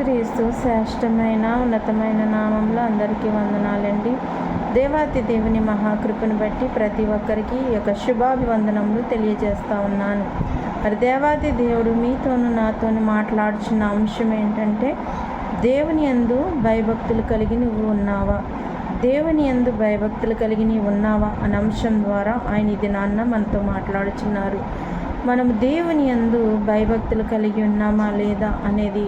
యేసుక్రీస్తు శ్రేష్టమైన ఉన్నతమైన నామంలో అందరికీ వందనాలండి. దేవాతి దేవుని మహాకృపను బట్టి ప్రతి ఒక్కరికి ఈ యొక్క శుభాభివందనములు తెలియజేస్తూ ఉన్నాను. మరి దేవాతి దేవుడు మీతోను నాతోను మాట్లాడుచున్న అంశం ఏంటంటే, దేవుని యందు భయభక్తులు కలిగి నువ్వు ఉన్నావా, దేవుని యందు భయభక్తులు కలిగి నీవు ఉన్నావా అనే అంశం ద్వారా ఆయన ఈ దినాన్న మనతో మాట్లాడుచున్నారు. మనం దేవుని యందు భయభక్తులు కలిగి ఉన్నామా లేదా అనేది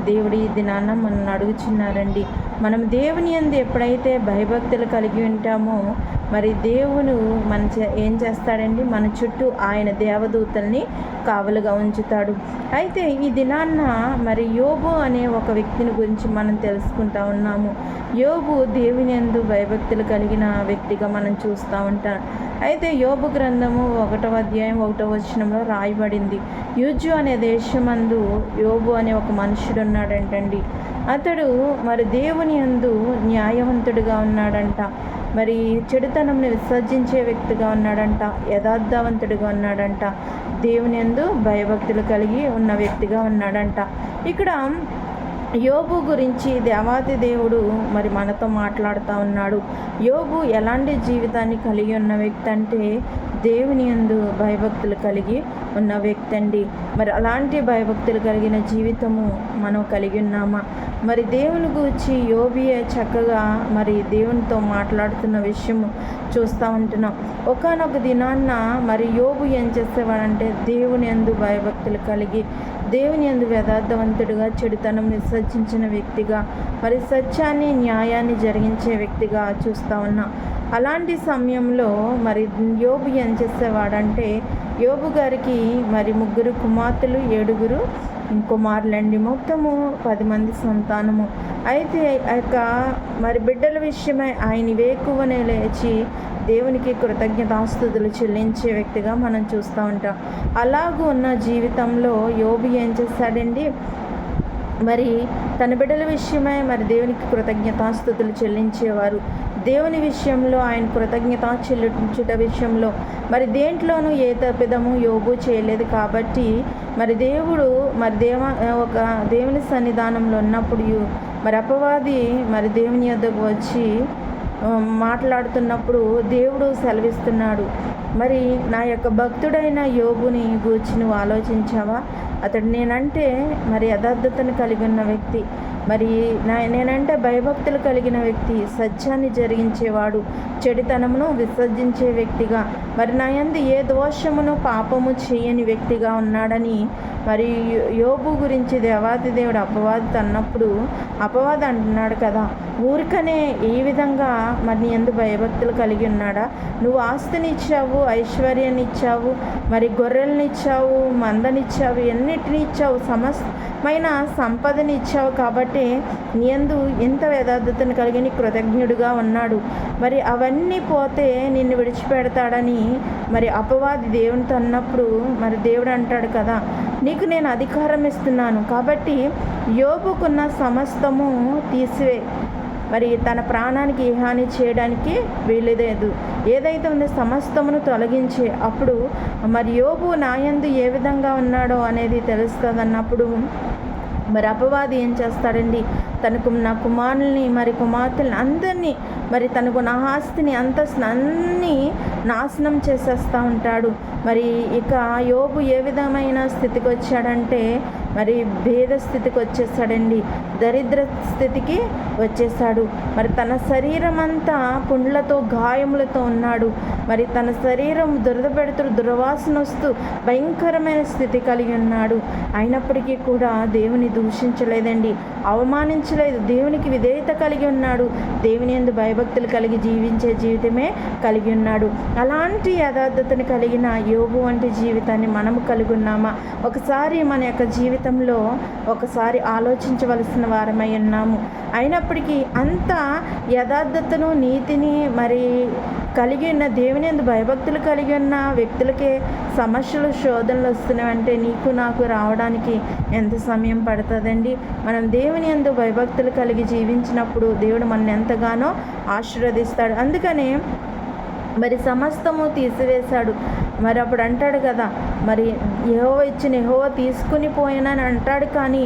దేవుడి ఈ దినాన్న మనల్ని అడుగుచున్నారండి. మనం దేవుని యందు ఎప్పుడైతే భయభక్తులు కలిగి ఉంటామో మరి దేవుడు ఏం చేస్తాడండి, మన చుట్టూ ఆయన దేవదూతల్ని కావలుగా ఉంచుతాడు. అయితే ఈ దినాన్న మరి యోబు అనే ఒక వ్యక్తిని గురించి మనం తెలుసుకుంటా ఉన్నాము. యోబు దేవుని యందు భయభక్తులు కలిగిన వ్యక్తిగా మనం చూస్తూ ఉంటాం. అయితే యోబు గ్రంథము 1వ అధ్యాయం 1వ వచనంలో రాయబడింది, యూజు అనే దేశమందు యోబు అనే ఒక మనుషుడు ఉన్నాడంటండి. అతడు మరి దేవుని యందు న్యాయవంతుడిగా ఉన్నాడంట, మరి చెడుతనంను విసర్జించే వ్యక్తిగా ఉన్నాడంట, యథార్థవంతుడిగా ఉన్నాడంట, దేవుని యందు భయభక్తులు కలిగి ఉన్న వ్యక్తిగా ఉన్నాడంట. ఇక్కడ యోబు గురించి దేవాతి దేవుడు మరి మనతో మాట్లాడుతూ ఉన్నాడు. యోబు ఎలాంటి జీవితాన్ని కలిగి ఉన్న వ్యక్తి అంటే దేవుని యందు భయభక్తులు కలిగి ఉన్న వ్యక్తి అండి. మరి అలాంటి భయభక్తులు కలిగిన జీవితము మనం కలిగి ఉన్నామా? మరి దేవుని గురించి యోబియే చక్కగా మరి దేవునితో మాట్లాడుతున్న విషయము చూస్తూ ఉంటున్నాం. ఒకానొక దినాన్న మరి యోబు ఏం చేసేవాడంటే దేవుని యందు భయభక్తులు కలిగి దేవుని యందు యథార్థవంతుడిగా చెడుతనం విసర్జించిన వ్యక్తిగా మరి సత్యాన్ని న్యాయాన్ని జరిగించే వ్యక్తిగా చూస్తూ ఉన్నాం. అలాంటి సమయంలో మరి యోబు ఏం చేసేవాడంటే, యోబు గారికి మరి 3 కుమార్తెలు 7 కుమారులండి, మొత్తము 10 మంది సంతానము. అయితే మరి బిడ్డల విషయమై ఆయన వేకువనే లేచి దేవునికి కృతజ్ఞతాస్తుతులు చెల్లించే వ్యక్తిగా మనం చూస్తూ ఉంటాం. అలాగూ ఉన్న జీవితంలో యోబు ఏం చేశాడండి, మరి తన బిడ్డల విషయమై మరి దేవునికి కృతజ్ఞతాస్తుతులు చెల్లించేవారు. దేవుని విషయంలో ఆయన కృతజ్ఞత చెల్లించుట విషయంలో మరి దేంట్లోనూ ఏ తప్పిదము యోబు చేయలేదు. కాబట్టి మరి దేవుడు మరి దేవుని సన్నిధానంలో ఉన్నప్పుడు మరి అపవాది మరి దేవుని యొద్దకు వచ్చి మాట్లాడుతున్నప్పుడు దేవుడు సెలవిస్తున్నాడు, మరి నా యొక్క భక్తుడైన యోబుని గూర్చి నువ్వు ఆలోచించావా? అతడు నేనంటే మరి యథార్థతను కలిగి ఉన్న వ్యక్తి, మరి నేనంటే భయభక్తులు కలిగిన వ్యక్తి, సత్యాన్ని జరిగించేవాడు, చెడుతనమును విసర్జించే వ్యక్తిగా, మరి నా యందు ఏ దోషమును పాపము చేయని వ్యక్తిగా ఉన్నాడని మరి యోబు గురించి దేవాతి దేవుడు అపవాది అన్నప్పుడు అపవాది అంటున్నాడు కదా, ఊరికనే ఈ విధంగా మరి నీ యందు భయభక్తులు కలిగి ఉన్నాడా? నువ్వు ఆస్తినిచ్చావు, ఐశ్వర్యాన్ని ఇచ్చావు, మరి గొర్రెలనిచ్చావు, మందనిచ్చావు, ఎన్నిటిని ఇచ్చావు, సమస్తమైన సంపదని ఇచ్చావు. కాబట్టి నీ యందు ఎంత యథార్థతను కలిగి నీ కృతజ్ఞుడిగా ఉన్నాడు. మరి అవన్నీ పోతే నిన్ను విడిచిపెడతాడని మరి అపవాది దేవునితో అన్నప్పుడు మరి దేవుడు అంటాడు కదా, నీకు నేను అధికారం ఇస్తున్నాను, కాబట్టి యోబుకున్న సమస్తము తీసివే, మరి తన ప్రాణానికి ఏ హాని చేయడానికి వీలులేదు, ఏదైతే ఉందో సమస్తమును తొలగించి అప్పుడు మరి యోబు నా యందు ఏ విధంగా ఉన్నాడో అనేది తెలుస్తుంది అన్నప్పుడు మరి అపవాది ఏం చేస్తాడండి, తనకు నా కుమారుల్ని మరి కుమార్తెల్ని అందరినీ మరి తనకు నా ఆస్తిని అంతస్తుని అన్నీ నాశనం చేసేస్తూ ఉంటాడు. మరి ఇక యోబు ఏ విధమైన స్థితికి వచ్చాడంటే మరి భేద స్థితికి వచ్చేసాడండి, దరిద్ర స్థితికి వచ్చేసాడు. మరి తన శరీరం అంతా పుండ్లతో గాయములతో ఉన్నాడు. మరి తన శరీరం దురద పెడుతూ దుర్వాసన వస్తూ భయంకరమైన స్థితి కలిగి ఉన్నాడు. అయినప్పటికీ కూడా దేవుని దూషించలేదండి, అవమానించలేదు, దేవునికి విధేయత కలిగి ఉన్నాడు, దేవుని యందు భయభక్తులు కలిగి జీవించే జీవితమే కలిగి ఉన్నాడు. అలాంటి యథార్థతను కలిగిన యోబు వంటి జీవితాన్ని మనము కలిగి ఉన్నామా? ఒకసారి మన యొక్క జీవితంలో ఒకసారి ఆలోచించవలసిన వారమై ఉన్నాము. అయినప్పటికీ అంత యథార్థతను నీతిని మరి కలిగి ఉన్న దేవుని యందు భయభక్తులు కలిగి ఉన్న వ్యక్తులకే సమస్యలు శోధనలు వస్తున్నాయంటే నీకు నాకు రావడానికి ఎంత సమయం పడుతుందండి? మనం దేవుని యందు భయభక్తులు కలిగి జీవించినప్పుడు దేవుడు మనల్ని ఎంతగానో ఆశీర్వదిస్తాడు. అందుకనే మరి సమస్తము తీసివేశాడు. మరి అప్పుడు అంటాడు కదా, మరి యెహోవా ఇచ్చిన యెహోవా తీసుకుని పోయానని అంటాడు. కానీ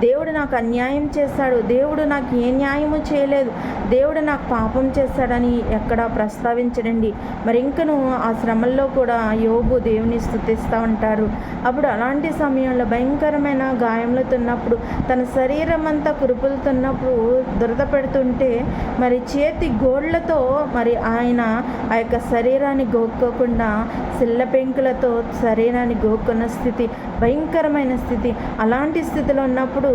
దేవుడు నాకు అన్యాయం చేశాడు, దేవుడు నాకు ఏ న్యాయము చేయలేదు, దేవుడు నాకు పాపం చేశాడని ఎక్కడా ప్రస్తావించడండి. మరి ఇంకను ఆ శ్రమల్లో కూడా యోబు దేవుని స్తుతిస్తూ ఉంటారు. అప్పుడు అలాంటి సమయంలో భయంకరమైన గాయములతో ఉన్నప్పుడు, తన శరీరం అంతా కురుపులుతున్నప్పుడు, దురద పెడుతుంటే మరి చేతి గోళ్లతో మరి ఆయన ఆ యొక్క శరీరాన్ని గోక్కోకుండా సిల్ల పెంకులతో శరీరాన్ని గోక్కున్న స్థితి, భయంకరమైన స్థితి. అలాంటి స్థితిలో ఉన్నప్పుడు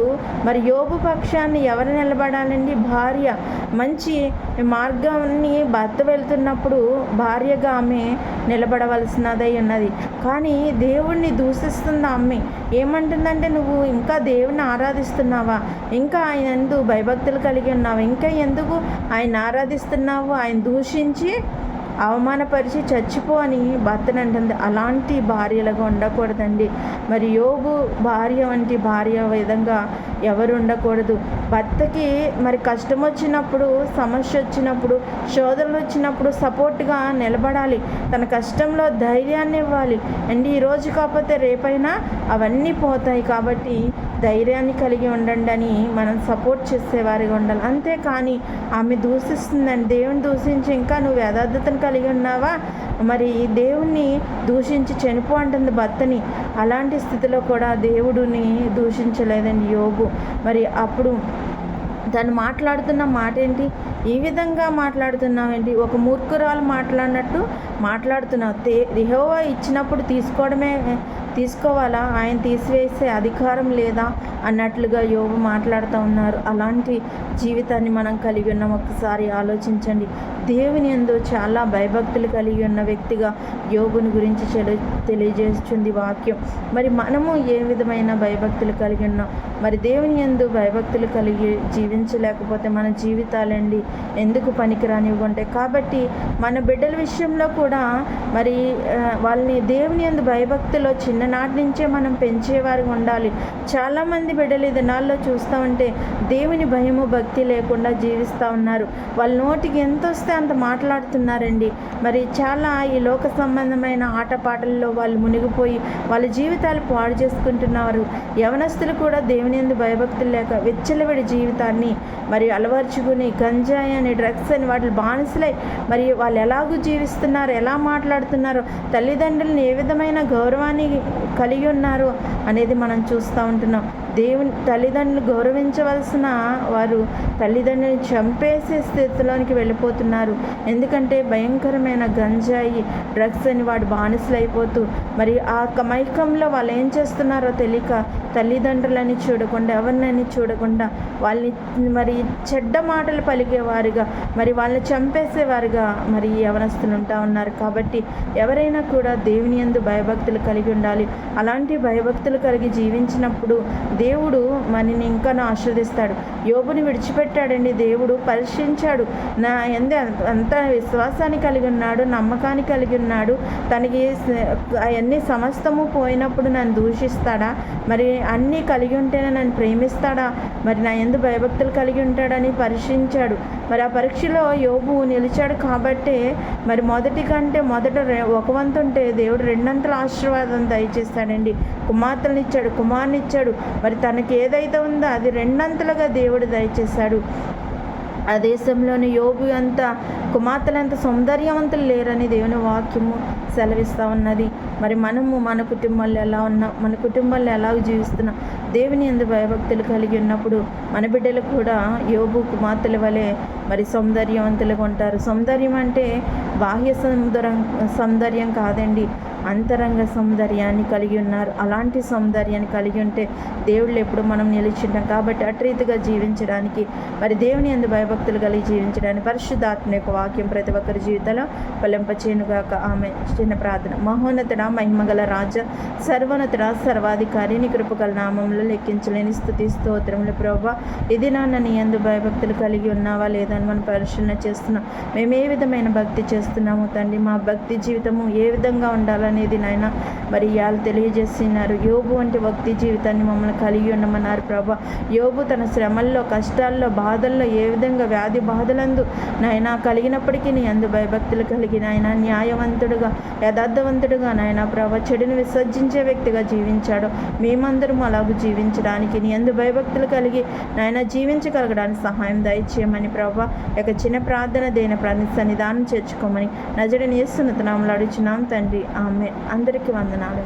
మరి యోబు పక్షాన్ని ఎవరు నిలబడాలండి? భార్య. మంచి మార్గాన్ని భర్త వెళ్తున్నప్పుడు భార్యగా ఆమె నిలబడవలసినదై ఉన్నది. కానీ దేవుణ్ణి దూషిస్తుంది ఆమె. ఏమంటుందంటే, నువ్వు ఇంకా దేవుణ్ణి ఆరాధిస్తున్నావా, ఇంకా ఆయన ఎందు భయభక్తులు కలిగి ఉన్నావా, ఇంకా ఎందుకు ఆయన ఆరాధిస్తున్నావు, ఆయన దూషించి అవమానపరిచి చచ్చిపో అని భర్తను అంటుంది. అలాంటి భార్యలుగా ఉండకూడదండి. మరి యోబు భార్య వంటి భార్య విధంగా ఎవరు ఉండకూడదు. భర్తకి మరి కష్టం వచ్చినప్పుడు, సమస్య వచ్చినప్పుడు, శోధనలు వచ్చినప్పుడు సపోర్ట్గా నిలబడాలి. తన కష్టంలో ధైర్యాన్ని ఇవ్వాలి అండి. ఈరోజు కాకపోతే రేపైనా అవన్నీ పోతాయి. కాబట్టి ధైర్యాన్ని కలిగి ఉండండి అని మనం సపోర్ట్ చేసేవారిగా ఉండాలి. అంతేకాని ఆమె దూషిస్తుందని, దేవుని దూషించి ఇంకా నువ్వు యథార్థతను కలిగి ఉన్నావా, మరి దేవుణ్ణి దూషించి చనిపో అంటుంది భర్తని. అలాంటి స్థితిలో కూడా దేవుడిని దూషించలేదండి యోబు. మరి అప్పుడు తను మాట్లాడుతున్న మాట ఏంటి? ఈ విధంగా మాట్లాడుతున్నావేంటి? ఒక మూర్ఖురాలు మాట్లాడినట్టు మాట్లాడుతున్నావు. యెహోవా ఇచ్చినప్పుడు తీసుకోవాలా, ఆయన తీసివేసే అధికారం లేదా అన్నట్లుగా యోబు మాట్లాడుతూ ఉన్నారు. అలాంటి జీవితాన్ని మనం కలిగి ఉన్నాం. ఒక్కసారి ఆలోచించండి. దేవుని యందు చాలా భయభక్తులు కలిగి ఉన్న వ్యక్తిగా యోబుని గురించి తెలియజేస్తుంది వాక్యం. మరి మనము ఏ విధమైన భయభక్తులు కలిగి ఉన్నాం? మరి దేవుని యందు భయభక్తులు కలిగి జీవించలేకపోతే మన జీవితాలండి ఎందుకు పనికిరానివ్వంటాయి. కాబట్టి మన బిడ్డల విషయంలో కూడా మరి వాళ్ళని దేవుని యందు భయభక్తిలో చిన్ననాటి నుంచే మనం పెంచేవారిగా ఉండాలి. చాలామంది బిడ్డలు ఈ దినాల్లో చూస్తూ ఉంటే దేవుని భయము భక్తి లేకుండా జీవిస్తూ ఉన్నారు. వాళ్ళ నోటికి ఎంత వస్తే అంత మాట్లాడుతున్నారండి. మరి చాలా ఈ లోక సంబంధమైన ఆటపాటల్లో వాళ్ళు మునిగిపోయి వాళ్ళ జీవితాలు పాడు చేసుకుంటున్నారు. యవనస్తులు కూడా దేవుని యందు భయభక్తులు లేక విచ్చలవిడి జీవితాన్ని మరి అలవర్చుకుని గంజాయి అని, డ్రగ్స్ అని వాటి బానిసలై మరి వాళ్ళు ఎలాగూ జీవిస్తున్నారు, ఎలా మాట్లాడుతున్నారో, తల్లిదండ్రులను ఏ విధమైన గౌరవాన్ని కలిగి ఉన్నారు అనేది మనం చూస్తూ ఉంటున్నాం. దేవుని తల్లిదండ్రులు గౌరవించవలసిన వారు తల్లిదండ్రులను చంపేసే స్థితిలోనికి వెళ్ళిపోతున్నారు. ఎందుకంటే భయంకరమైన గంజాయి, డ్రగ్స్ అని వాడు బానిసలు అయిపోతూ మరి ఆ మైకంలో వాళ్ళు ఏం చేస్తున్నారో తెలియక తల్లిదండ్రులని చూడకుండా, ఎవరినని చూడకుండా వాళ్ళని మరి చెడ్డ మాటలు పలికేవారుగా, మరి వాళ్ళని చంపేసేవారుగా మరి యవనస్తులు ఉంటా ఉన్నారు. కాబట్టి ఎవరైనా కూడా దేవుని యందు భయభక్తులు కలిగి ఉండాలి. అలాంటి భయభక్తులు కలిగి జీవించినప్పుడు దేవుడు మనని ఇంకా ఆశీర్వదిస్తాడు. యోబుని విడిచిపెట్టాడండి. దేవుడు పరీక్షించాడు. నా ఎందు అంత విశ్వాసాన్ని కలిగి ఉన్నాడు, నమ్మకాన్ని కలిగి ఉన్నాడు. తనకి అవన్నీ సమస్తము పోయినప్పుడు నన్ను దూషిస్తాడా, మరి అన్నీ కలిగి ఉంటేనే నన్ను ప్రేమిస్తాడా, మరి నా యందు భయభక్తులు కలిగి ఉంటాడని పరీక్షించాడు. మరి ఆ పరీక్షలో యోబు నిలిచాడు. కాబట్టే మరి మొదట ఒక వంతు ఉంటే దేవుడు రెండంతల ఆశీర్వాదం దయచేస్తాడండి. కుమార్తెనిచ్చాడు, కుమారునిచ్చాడు. మరి తనకి ఏదైతే ఉందో అది రెండంతలుగా దేవుడు దయచేశాడు. ఆ దేశంలోని యోబు అంత కుమార్తెలంత సౌందర్యవంతులు లేరని దేవుని వాక్యము సెలవిస్తూ ఉన్నది. మరి మనము మన కుటుంబాల్లో ఎలా ఉన్నాం, మన కుటుంబాల్లో ఎలా జీవిస్తున్నాం? దేవుని యందు భయభక్తులు కలిగి ఉన్నప్పుడు మన బిడ్డలు కూడా యోబు కుమార్తెల వలె మరి సౌందర్యవంతులుగా ఉంటారు. సౌందర్యం అంటే బాహ్య సౌందర్యం కాదండి, అంతరంగ సౌందర్యాన్ని కలిగి ఉన్నారు. అలాంటి సౌందర్యాన్ని కలిగి ఉంటే దేవుళ్ళు ఎప్పుడు మనం నిలిచింటాం. కాబట్టి అటు రీతిగా జీవించడానికి, మరి దేవుని యందు భయభక్తులు కలిగి జీవించడానికి పరిశుద్ధాత్మ యొక్క వాక్యం ప్రతి ఒక్కరి జీవితంలో ఫలింపచేయునుగాక. ఆమె చిన్న ప్రార్థన. మహోన్నతుడా, మహిమగల రాజా, సర్వోన్నతుడా, సర్వాధికారి, నీ కృపగల నామంలో లెక్కించలేని స్తుతి స్తోత్రములు ప్రభువా. ఇది నీ యందు భయభక్తులు కలిగి ఉన్నావా లేదా అని మనం పరిశీలన చేస్తున్నాం. మేము ఏ విధమైన భక్తి చేస్తున్నాము తండ్రి, మా భక్తి జీవితము ఏ విధంగా ఉండాలని అనేది నాయన మరి ఇవాళ తెలియజేస్తున్నారు. యోబు వంటి భక్తి జీవితాన్ని మమ్మల్ని కలిగి ఉండమన్నారు ప్రభా. యోబు తన శ్రమల్లో, కష్టాల్లో, బాధల్లో ఏ విధంగా వ్యాధి బాధలందు నాయన కలిగినప్పటికీ నీ అందు భయభక్తులు కలిగిన ఆయన న్యాయవంతుడుగా, యథార్థవంతుడుగా నాయన ప్రభా చెడుని విసర్జించే వ్యక్తిగా జీవించాడు. మేమందరం అలాగూ జీవించడానికి నీ అందు భయభక్తులు కలిగి నాయన జీవించగలగడానికి సహాయం దయచేయమని ప్రభా యొక్క చిన్న ప్రార్థన దేని సన్నిధానం చేర్చుకోమని నజరేయుడైన యేసు నామములో అడుగుచున్నాం తండ్రి. ఆమేన్. అందరికీ వందనాలు.